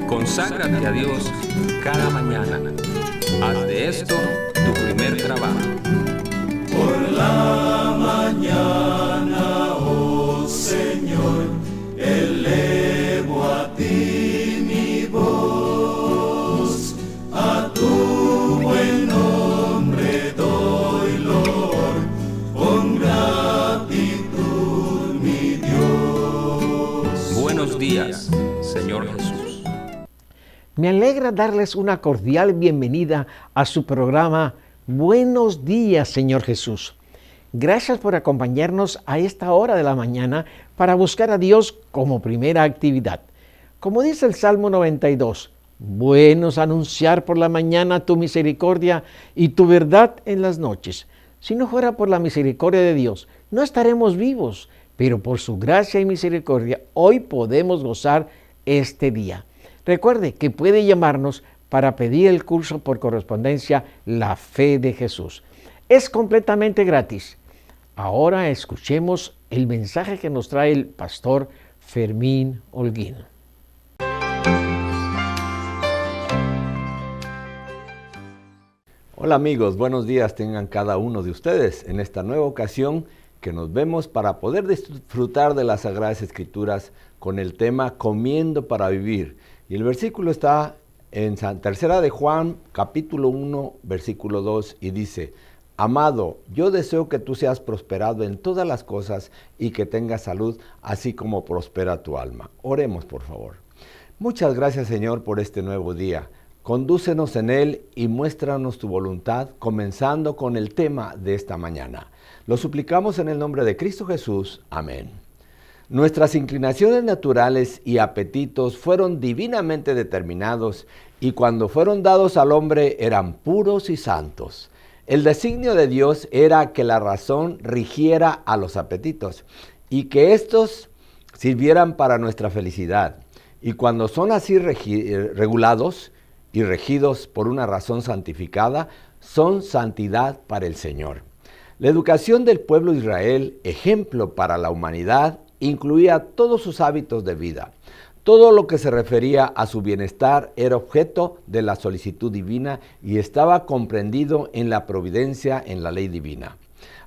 Conságrate a Dios cada mañana. Haz de esto tu primer trabajo. Por la mañana, oh Señor, elevo a ti mi voz, a tu buen nombre doy loor, con gratitud mi Dios. Buenos días, Señor Jesús. Me alegra darles una cordial bienvenida a su programa Buenos días, Señor Jesús. Gracias por acompañarnos a esta hora de la mañana para buscar a Dios como primera actividad. Como dice el Salmo 92, bueno es anunciar por la mañana tu misericordia y tu verdad en las noches. Si no fuera por la misericordia de Dios, no estaremos vivos, pero por su gracia y misericordia hoy podemos gozar este día. Recuerde que puede llamarnos para pedir el curso por correspondencia La Fe de Jesús. Es completamente gratis. Ahora escuchemos el mensaje que nos trae el pastor Fermín Holguín. Hola amigos, buenos días tengan cada uno de ustedes en esta nueva ocasión que nos vemos para poder disfrutar de las Sagradas Escrituras con el tema Comiendo para Vivir. Y el versículo está en Tercera de Juan, capítulo 1, versículo 2, y dice: Amado, yo deseo que tú seas prosperado en todas las cosas y que tengas salud, así como prospera tu alma. Oremos, por favor. Muchas gracias, Señor, por este nuevo día. Condúcenos en él y muéstranos tu voluntad, comenzando con el tema de esta mañana. Lo suplicamos en el nombre de Cristo Jesús. Amén. Nuestras inclinaciones naturales y apetitos fueron divinamente determinados y cuando fueron dados al hombre eran puros y santos. El designio de Dios era que la razón rigiera a los apetitos y que éstos sirvieran para nuestra felicidad. Y cuando son así regulados y regidos por una razón santificada, son santidad para el Señor. La educación del pueblo de Israel, ejemplo para la humanidad, incluía todos sus hábitos de vida. Todo lo que se refería a su bienestar era objeto de la solicitud divina y estaba comprendido en la providencia, en la ley divina.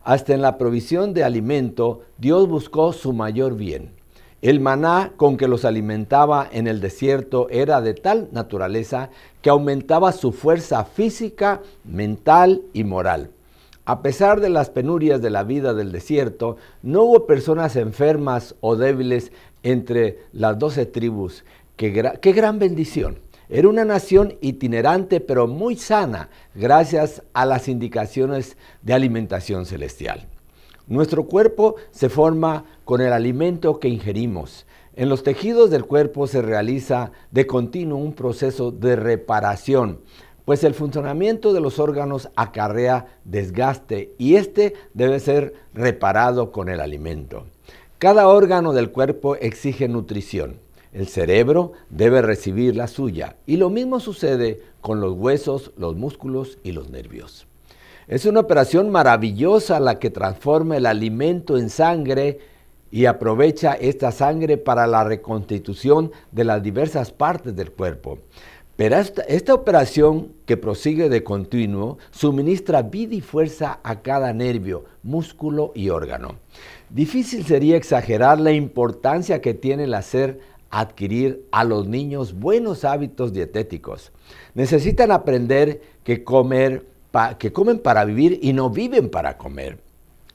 Hasta en la provisión de alimento, Dios buscó su mayor bien. El maná con que los alimentaba en el desierto era de tal naturaleza que aumentaba su fuerza física, mental y moral. A pesar de las penurias de la vida del desierto, no hubo personas enfermas o débiles entre las 12 tribus. ¡Qué gran bendición! Era una nación itinerante pero muy sana gracias a las indicaciones de alimentación celestial. Nuestro cuerpo se forma con el alimento que ingerimos. En los tejidos del cuerpo se realiza de continuo un proceso de reparación, pues el funcionamiento de los órganos acarrea desgaste y este debe ser reparado con el alimento. Cada órgano del cuerpo exige nutrición. El cerebro debe recibir la suya y lo mismo sucede con los huesos, los músculos y los nervios. Es una operación maravillosa la que transforma el alimento en sangre y aprovecha esta sangre para la reconstitución de las diversas partes del cuerpo. Pero esta operación que prosigue de continuo suministra vida y fuerza a cada nervio, músculo y órgano. Difícil sería exagerar la importancia que tiene el hacer adquirir a los niños buenos hábitos dietéticos. Necesitan aprender que comen para vivir y no viven para comer.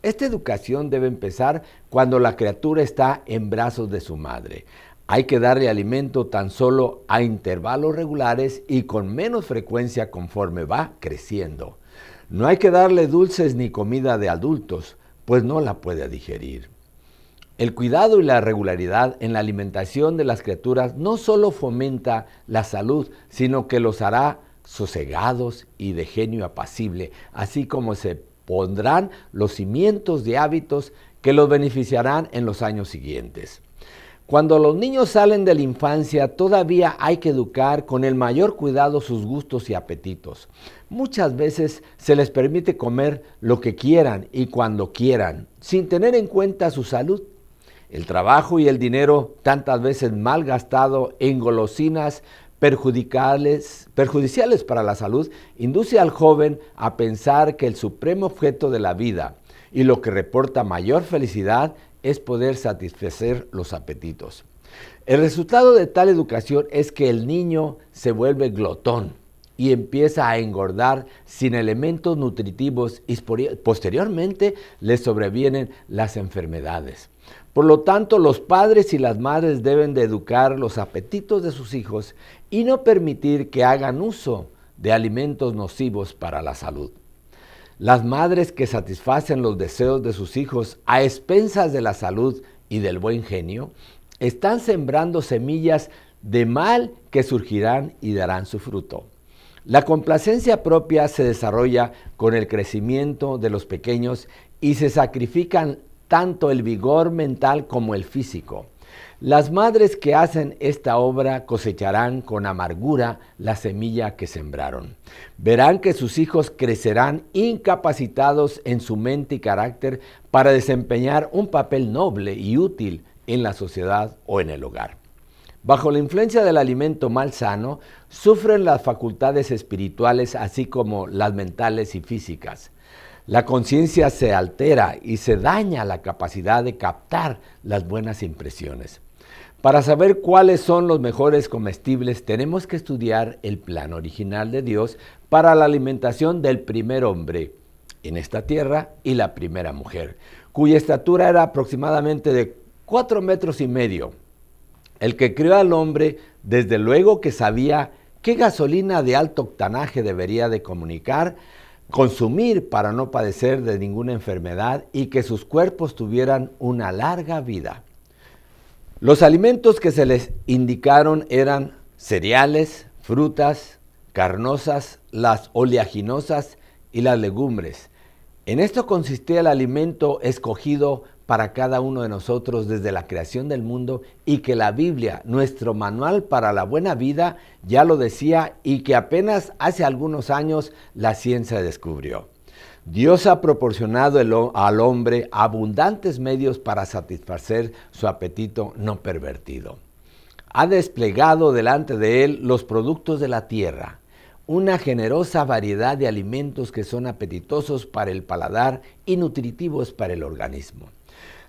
Esta educación debe empezar cuando la criatura está en brazos de su madre. Hay que darle alimento tan solo a intervalos regulares y con menos frecuencia conforme va creciendo. No hay que darle dulces ni comida de adultos, pues no la puede digerir. El cuidado y la regularidad en la alimentación de las criaturas no solo fomenta la salud, sino que los hará sosegados y de genio apacible, así como se pondrán los cimientos de hábitos que los beneficiarán en los años siguientes. Cuando los niños salen de la infancia, todavía hay que educar con el mayor cuidado sus gustos y apetitos. Muchas veces se les permite comer lo que quieran y cuando quieran, sin tener en cuenta su salud. El trabajo y el dinero, tantas veces mal gastado en golosinas, perjudiciales para la salud, induce al joven a pensar que el supremo objeto de la vida y lo que reporta mayor felicidad es poder satisfacer los apetitos. El resultado de tal educación es que el niño se vuelve glotón y empieza a engordar sin elementos nutritivos y posteriormente le sobrevienen las enfermedades. Por lo tanto, los padres y las madres deben de educar los apetitos de sus hijos y no permitir que hagan uso de alimentos nocivos para la salud. Las madres que satisfacen los deseos de sus hijos a expensas de la salud y del buen genio, están sembrando semillas de mal que surgirán y darán su fruto. La complacencia propia se desarrolla con el crecimiento de los pequeños y se sacrifican tanto el vigor mental como el físico. Las madres que hacen esta obra cosecharán con amargura la semilla que sembraron. Verán que sus hijos crecerán incapacitados en su mente y carácter para desempeñar un papel noble y útil en la sociedad o en el hogar. Bajo la influencia del alimento mal sano, sufren las facultades espirituales así como las mentales y físicas. La conciencia se altera y se daña la capacidad de captar las buenas impresiones. Para saber cuáles son los mejores comestibles, tenemos que estudiar el plan original de Dios para la alimentación del primer hombre en esta tierra y la primera mujer, cuya estatura era aproximadamente de 4,5 metros. El que creó al hombre, desde luego que sabía qué gasolina de alto octanaje debería de consumir para no padecer de ninguna enfermedad y que sus cuerpos tuvieran una larga vida. Los alimentos que se les indicaron eran cereales, frutas, carnosas, las oleaginosas y las legumbres. En esto consistía el alimento escogido para cada uno de nosotros desde la creación del mundo y que la Biblia, nuestro manual para la buena vida, ya lo decía y que apenas hace algunos años la ciencia descubrió. Dios ha proporcionado al hombre abundantes medios para satisfacer su apetito no pervertido. Ha desplegado delante de él los productos de la tierra, una generosa variedad de alimentos que son apetitosos para el paladar y nutritivos para el organismo.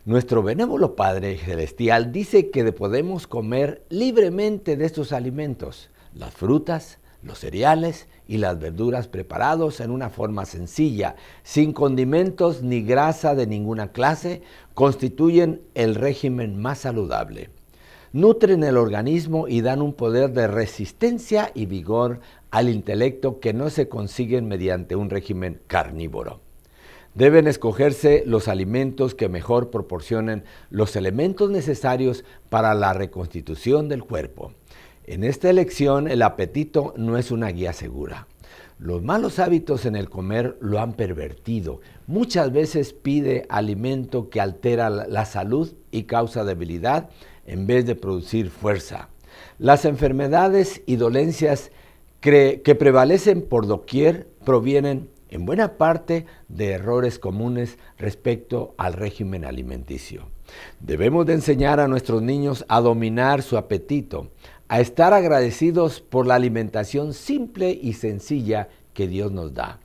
Nuestro benévolo Padre Celestial dice que podemos comer libremente de estos alimentos, las frutas, los cereales y las verduras preparados en una forma sencilla, sin condimentos ni grasa de ninguna clase, constituyen el régimen más saludable. Nutren el organismo y dan un poder de resistencia y vigor al intelecto que no se consiguen mediante un régimen carnívoro. Deben escogerse los alimentos que mejor proporcionen los elementos necesarios para la reconstitución del cuerpo. En esta elección, el apetito no es una guía segura. Los malos hábitos en el comer lo han pervertido. Muchas veces pide alimento que altera la salud y causa debilidad en vez de producir fuerza. Las enfermedades y dolencias que prevalecen por doquier provienen en buena parte de errores comunes respecto al régimen alimenticio. Debemos de enseñar a nuestros niños a dominar su apetito, a estar agradecidos por la alimentación simple y sencilla que Dios nos da.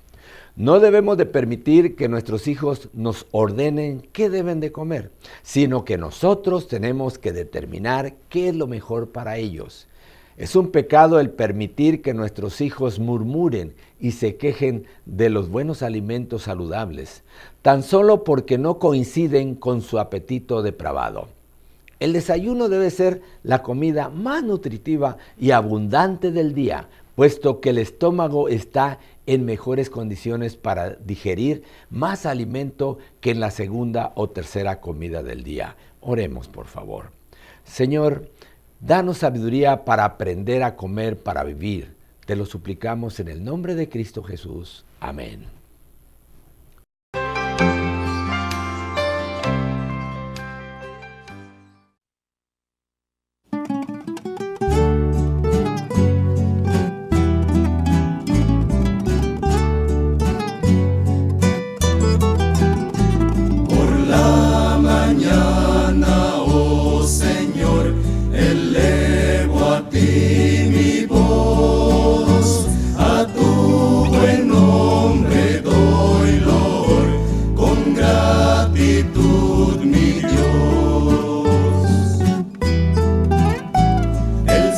No debemos de permitir que nuestros hijos nos ordenen qué deben de comer, sino que nosotros tenemos que determinar qué es lo mejor para ellos. Es un pecado el permitir que nuestros hijos murmuren y se quejen de los buenos alimentos saludables, tan solo porque no coinciden con su apetito depravado. El desayuno debe ser la comida más nutritiva y abundante del día, puesto que el estómago está en mejores condiciones para digerir más alimento que en la segunda o tercera comida del día. Oremos, por favor. Señor, danos sabiduría para aprender a comer para vivir. Te lo suplicamos en el nombre de Cristo Jesús. Amén. Elevo a ti mi voz.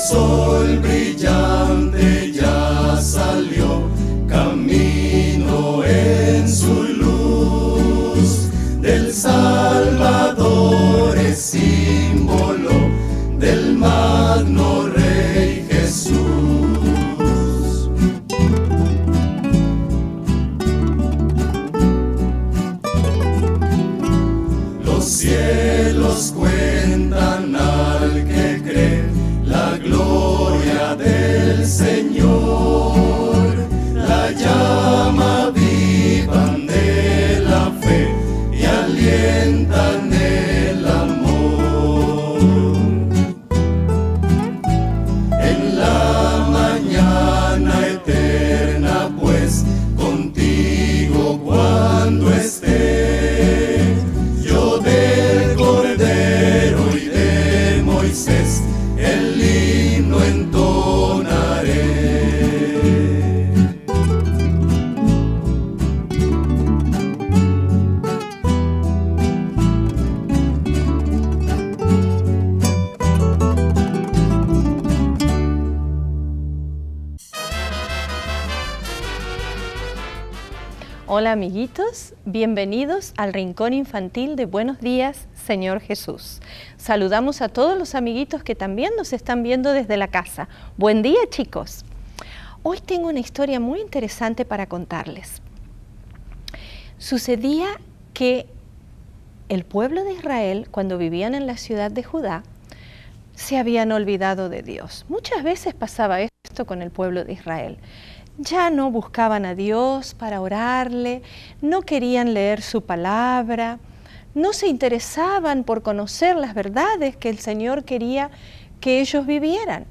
sol brillante ya salió, camino en su luz, del Salvador es símbolo, del magno Rey Jesús. Los cielos cuentan al que cree la gloria del Señor, la llama vivan de la fe y alientan el amor. En la mañana eterna, pues, contigo cuando esté, yo del Cordero y de Moisés el himno entonaré. Hola amiguitos, bienvenidos al Rincón Infantil de Buenos Días, Señor Jesús. Saludamos a todos los amiguitos que también nos están viendo desde la casa. Buen día, chicos. Hoy tengo una historia muy interesante para contarles. Sucedía que el pueblo de Israel, cuando vivían en la ciudad de Judá, se habían olvidado de Dios. Muchas veces pasaba esto con el pueblo de Israel. Ya no buscaban a Dios para orarle, no querían leer su palabra, no se interesaban por conocer las verdades que el Señor quería que ellos vivieran.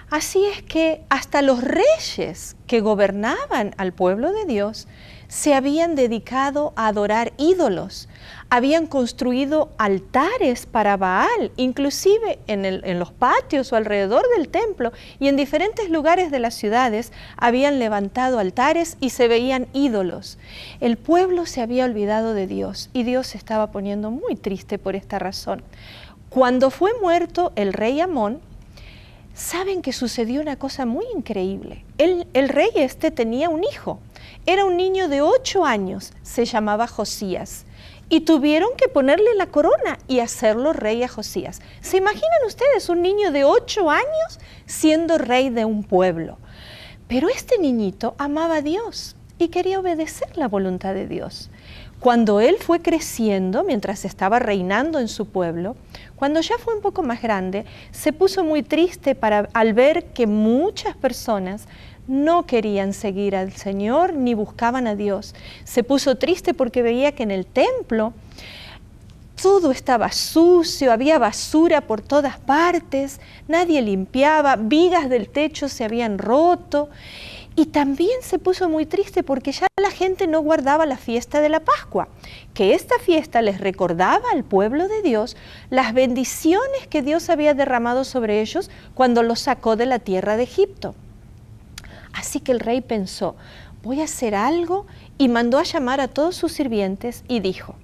Así es que hasta los reyes que gobernaban al pueblo de Dios se habían dedicado a adorar ídolos, habían construido altares para Baal, inclusive en los patios o alrededor del templo y en diferentes lugares de las ciudades habían levantado altares y se veían ídolos. El pueblo se había olvidado de Dios y Dios se estaba poniendo muy triste por esta razón. Cuando fue muerto el rey Amón, saben que sucedió una cosa muy increíble. El rey tenía un hijo, era un niño de 8 años, se llamaba Josías. Y tuvieron que ponerle la corona y hacerlo rey a Josías. ¿Se imaginan ustedes un niño de 8 años siendo rey de un pueblo? Pero este niñito amaba a Dios y quería obedecer la voluntad de Dios. Cuando él fue creciendo, mientras estaba reinando en su pueblo, cuando ya fue un poco más grande, se puso muy triste al ver que muchas personas no querían seguir al Señor ni buscaban a Dios. Se puso triste porque veía que en el templo todo estaba sucio, había basura por todas partes, nadie limpiaba, vigas del techo se habían roto. Y también se puso muy triste porque ya la gente no guardaba la fiesta de la Pascua, que esta fiesta les recordaba al pueblo de Dios las bendiciones que Dios había derramado sobre ellos cuando los sacó de la tierra de Egipto. Así que el rey pensó, voy a hacer algo, y mandó a llamar a todos sus sirvientes y dijo,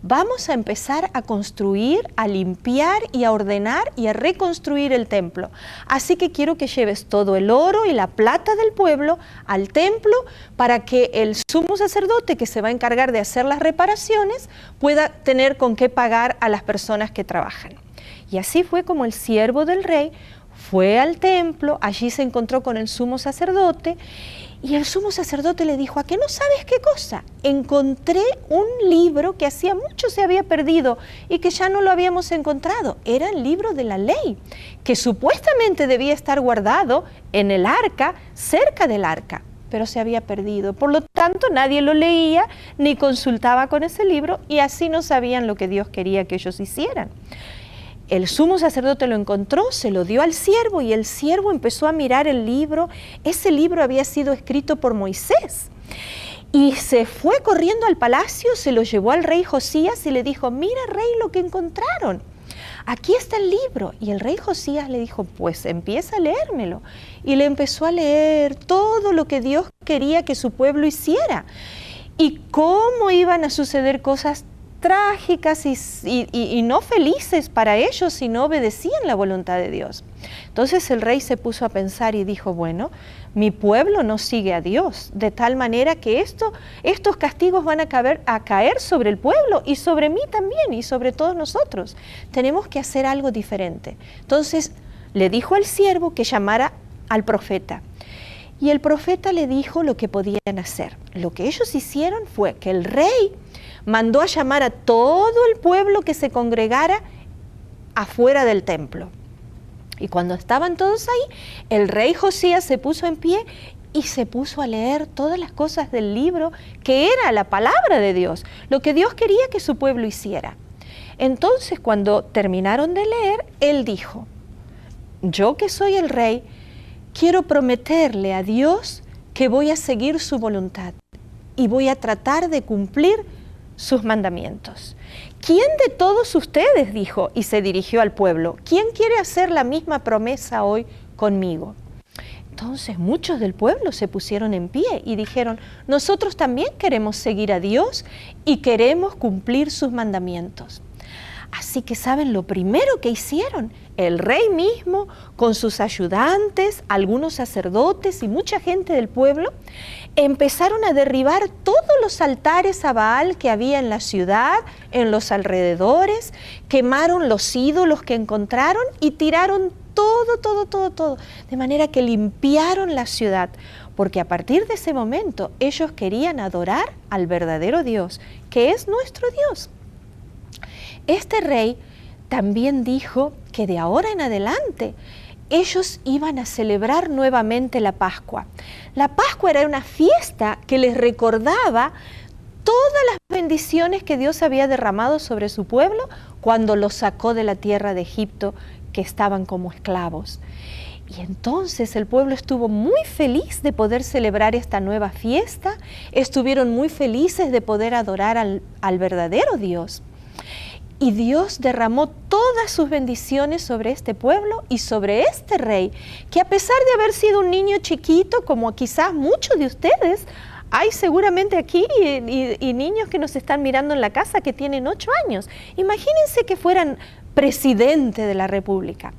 vamos a empezar a construir, a limpiar y a ordenar y a reconstruir el templo. Así que quiero que lleves todo el oro y la plata del pueblo al templo para que el sumo sacerdote que se va a encargar de hacer las reparaciones pueda tener con qué pagar a las personas que trabajan. Y así fue como el siervo del rey fue al templo, allí se encontró con el sumo sacerdote y el sumo sacerdote le dijo, ¿a qué no sabes qué cosa? Encontré un libro que hacía mucho se había perdido y que ya no lo habíamos encontrado. Era el libro de la ley, que supuestamente debía estar guardado en el arca, cerca del arca, pero se había perdido. Por lo tanto, nadie lo leía ni consultaba con ese libro y así no sabían lo que Dios quería que ellos hicieran. El sumo sacerdote lo encontró, se lo dio al siervo y el siervo empezó a mirar el libro. Ese libro había sido escrito por Moisés. Y se fue corriendo al palacio, se lo llevó al rey Josías y le dijo, mira rey lo que encontraron. Aquí está el libro. Y el rey Josías le dijo, pues empieza a leérmelo. Y le empezó a leer todo lo que Dios quería que su pueblo hiciera. Y cómo iban a suceder cosas trágicas y no felices para ellos si no obedecían la voluntad de Dios. Entonces el rey se puso a pensar y dijo, bueno, mi pueblo no sigue a Dios, de tal manera que estos castigos van a caer sobre el pueblo y sobre mí también y sobre todos nosotros. Tenemos que hacer algo diferente. Entonces le dijo al siervo que llamara al profeta. Y el profeta le dijo lo que podían hacer. Lo que ellos hicieron fue que el rey mandó a llamar a todo el pueblo que se congregara afuera del templo. Y cuando estaban todos ahí, el rey Josías se puso en pie y se puso a leer todas las cosas del libro que era la palabra de Dios, lo que Dios quería que su pueblo hiciera. Entonces, cuando terminaron de leer, él dijo, yo que soy el rey, quiero prometerle a Dios que voy a seguir su voluntad y voy a tratar de cumplir sus mandamientos. ¿Quién de todos ustedes, dijo, y se dirigió al pueblo, quién quiere hacer la misma promesa hoy conmigo? Entonces muchos del pueblo se pusieron en pie y dijeron, nosotros también queremos seguir a Dios y queremos cumplir sus mandamientos. Así que ¿saben lo primero que hicieron? El rey mismo, con sus ayudantes, algunos sacerdotes y mucha gente del pueblo, empezaron a derribar todos los altares a Baal que había en la ciudad, en los alrededores, quemaron los ídolos que encontraron y tiraron todo, de manera que limpiaron la ciudad, porque a partir de ese momento ellos querían adorar al verdadero Dios, que es nuestro Dios. Este rey también dijo que de ahora en adelante ellos iban a celebrar nuevamente la Pascua. La Pascua era una fiesta que les recordaba todas las bendiciones que Dios había derramado sobre su pueblo cuando los sacó de la tierra de Egipto, que estaban como esclavos. Y entonces el pueblo estuvo muy feliz de poder celebrar esta nueva fiesta, estuvieron muy felices de poder adorar al verdadero Dios. Y Dios derramó todas sus bendiciones sobre este pueblo y sobre este rey, que a pesar de haber sido un niño chiquito, como quizás muchos de ustedes, hay seguramente aquí y niños que nos están mirando en la casa que tienen 8 años. Imagínense que fueran presidente de la República.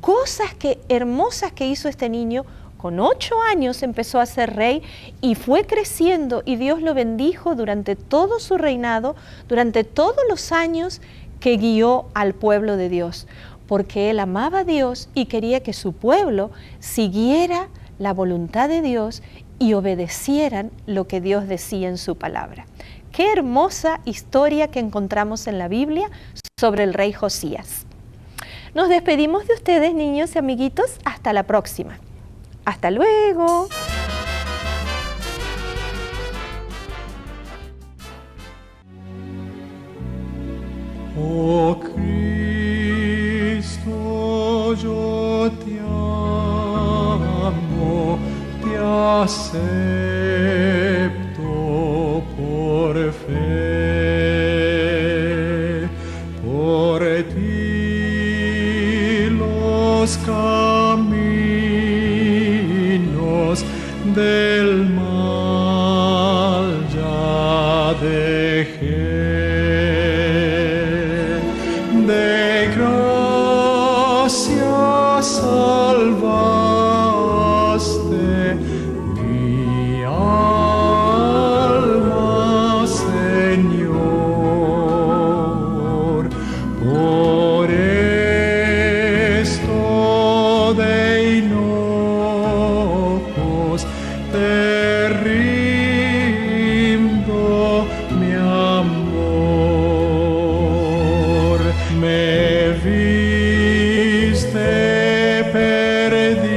Cosas hermosas que hizo este niño. Con 8 años empezó a ser rey y fue creciendo y Dios lo bendijo durante todo su reinado, durante todos los años que guió al pueblo de Dios, porque él amaba a Dios y quería que su pueblo siguiera la voluntad de Dios y obedecieran lo que Dios decía en su palabra. Qué hermosa historia que encontramos en la Biblia sobre el rey Josías. Nos despedimos de ustedes, niños y amiguitos, hasta la próxima. ¡Hasta luego! Oh Cristo, yo te amo, te acepto por fe. Por ti los caminos del mal ya dejé. De gracia salvaste mi alma, Señor. Por esto de hinojos te rindo mi amor. Me viste perdido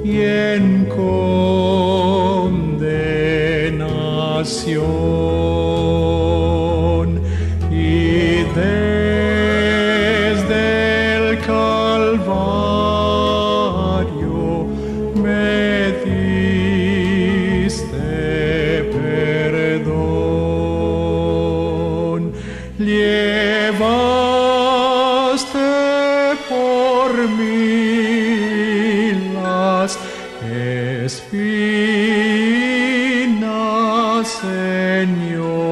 y en condenación, y desde el Calvario me diste perdón. Llevaste por mí las espinas, Señor.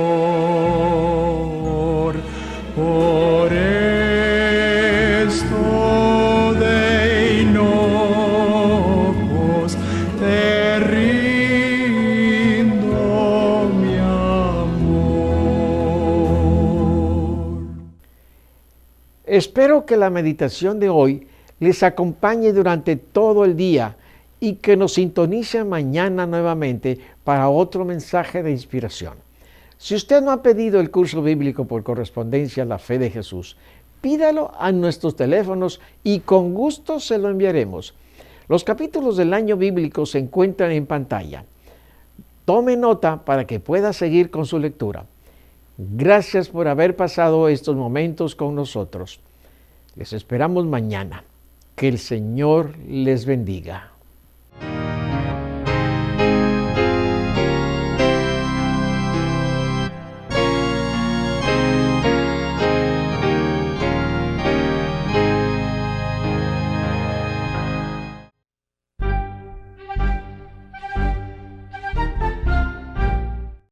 Espero que la meditación de hoy les acompañe durante todo el día y que nos sintonice mañana nuevamente para otro mensaje de inspiración. Si usted no ha pedido el curso bíblico por correspondencia La Fe de Jesús, pídalo a nuestros teléfonos y con gusto se lo enviaremos. Los capítulos del año bíblico se encuentran en pantalla. Tome nota para que pueda seguir con su lectura. Gracias por haber pasado estos momentos con nosotros. Les esperamos mañana. Que el Señor les bendiga.